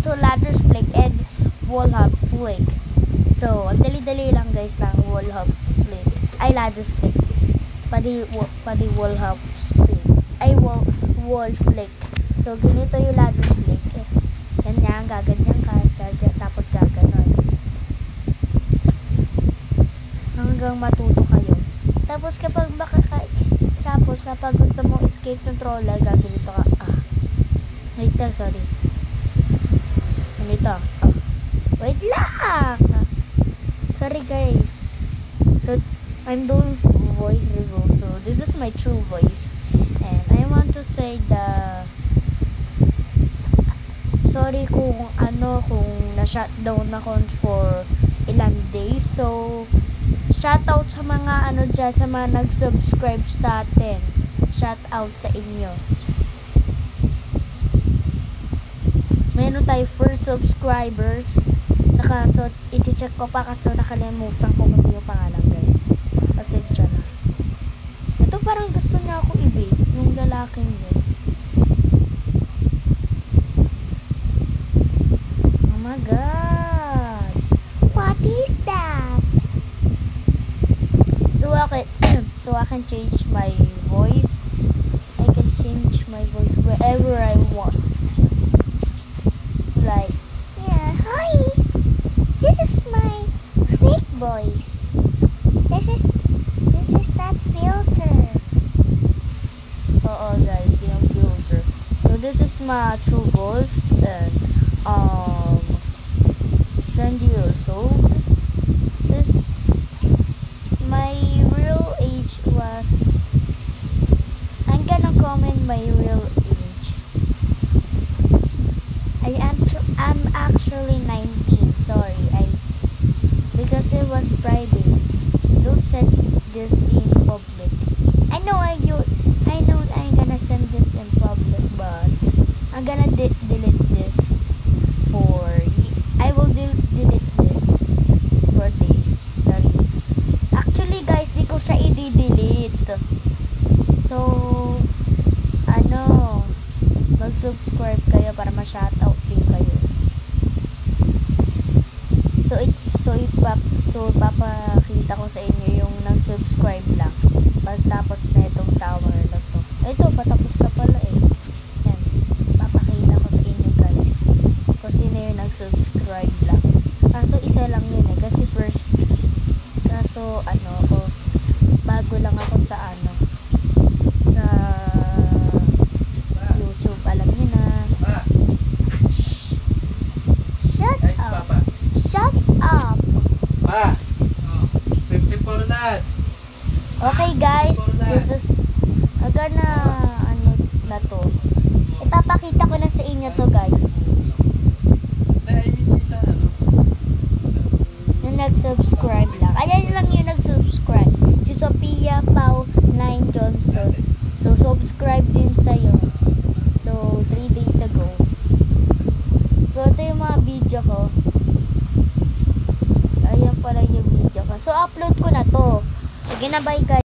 to Ladders Flick and Wall Hop Flick. So, ang dali-dali lang guys ng Wall Hop Flick. Ay, Ladders Flick. Pati Wall Hop Flick. Ay, Wall Flick. So, ganito yung Ladders Flick. Ganyan, gaganyan ka. Tapos gaganon. Hanggang matuto kayo. Tapos kapag gusto mong escape ng troller, gaganito ka. Wait lang, sorry. Ganito. Wait lang! Sorry guys. So, I'm doing voice reveal. So, this is my true voice. And I want to say sorry kung na-shutdown ako for ilang days. So, shoutout sa mga dyan, sa mga nag-subscribe sa atin. Shoutout sa inyo. Meron tayo first subscribers. So, iti-check ko pa kasi nakalimutan ko kasi yung pangalan guys. Pasensya na. Ito parang gusto niya ako i-bait. Yung lalaking yun. Oh my god. What is that? So I can change my voice. I can change my voice wherever I want. Like, yeah, hi. This is my fake voice. This is that filter. Oo guys, yung filter. So this is my true voice and 20 years old. My real age was, I'm gonna comment my real age. I'm actually 19. Sorry, because it was private. Don't send this in public. I know I'm gonna send this in public, but I'm gonna delete this I will delete this for days. Sorry. Actually guys, di ko siya i-delete. So, mag-subscribe kayo para ma-shoutout din kayo. So ipapakita ko sa inyo yung nag-subscribe lang. Pagtapos na itong tower na to. Ito, patapos na pala eh. Yan. Papakita ko sa inyo guys. Kung sino yung nag-subscribe lang. Kaso isa lang yun eh. Kasi bago lang ako sa YouTube. Alam niyo na. Shh! Shut up! Shut up! Pa! 54 na! Okay guys, this is na to. Ipapakita ko na sa inyo to guys. Yung nag-subscribe lang. Ayan lang yung nag-subscribe. Si Sophia Pau 9 Johnson. So, subscribe din sa'yo. So, 3 days ago. So, ito yung mga video ko. Ayan pala yung video ko. So, upload ko na to. Sige na, bye guys.